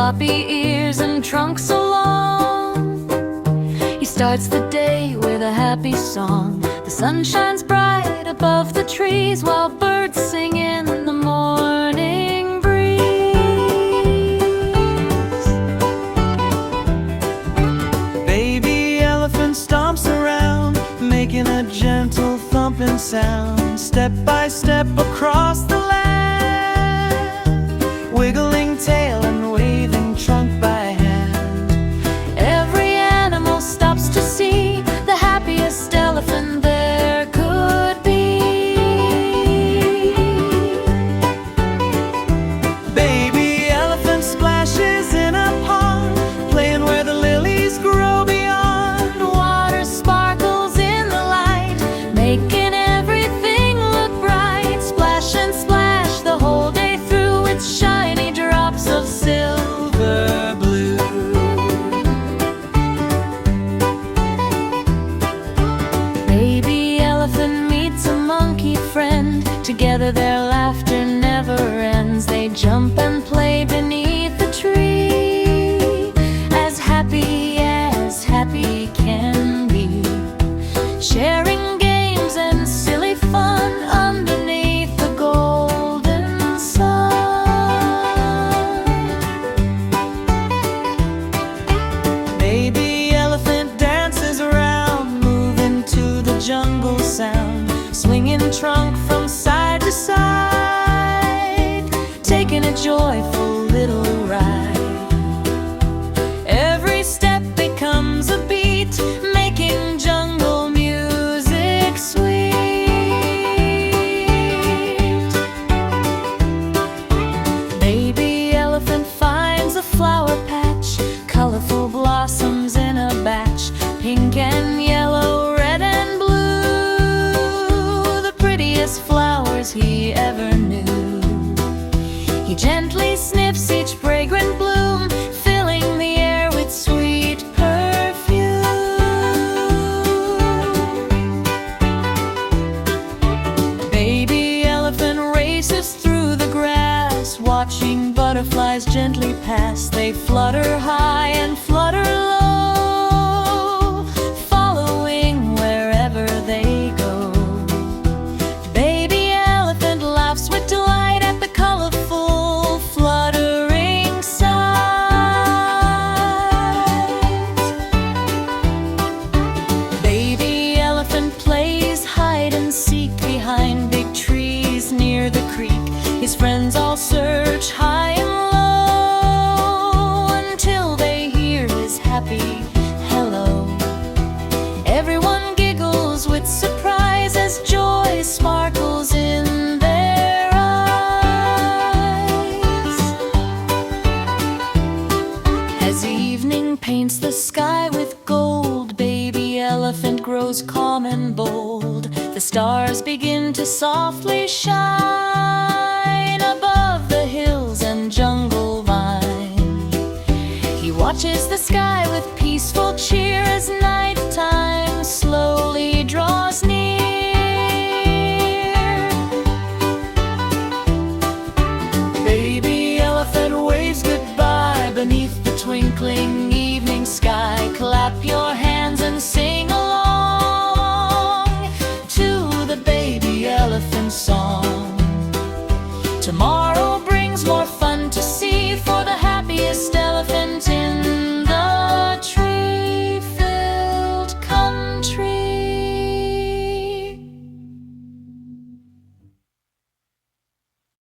floppy ears and trunk so long. He starts the day with a happy song. The sun shines bright above the trees while birds sing in the morning breeze. Baby elephant stomps around, making a gentle thumping sound, step by step across the land, wiggling tail and waving trunk by hand. Every animal stops to see the happiest elephant there could be. Baby elephant splashes in a pond, playing where the lilies grow beyond. Water sparkles in the light, making everything look bright. Splash and splash the whole day through with shiny drops of silver blue. Baby elephant meets a monkey friend. Together their laughter never ends. They jump and play beneath the tree, as happy can be, sharing games and silly fun underneath the golden sun. Baby elephant dances around, moving to the jungle sound, swinging trunk from side to side, taking a joyful little ride. Every step becomes a beat, making jungle music sweet. Baby elephant finds a flower patch, colorful blossoms in a batch, pink and yellow, red and blue, the prettiest flowers he ever knew. He gently sniffs each fragrant bloom, filling the air with sweet perfume. Baby elephant races through the grass, watching butterflies gently pass. They flutter high and flutter low, following wherever they go. Baby elephant laughs with delight at the colorful fluttering sights. Baby elephant plays hide and seek behind big trees near the creek. His friends all search high and low until they hear his happy hello. Everyone giggles with surprise as joy sparkles in their eyes. As evening paints the sky with gold, baby elephant grows calm and bold. The stars begin to softly shine above the hills and jungle vine. He watches the sky with peaceful cheer as nighttime slowly draws near. Baby elephant waves goodbye beneath the twinkling evening sky. Clap your hands and sing along to the baby elephant song.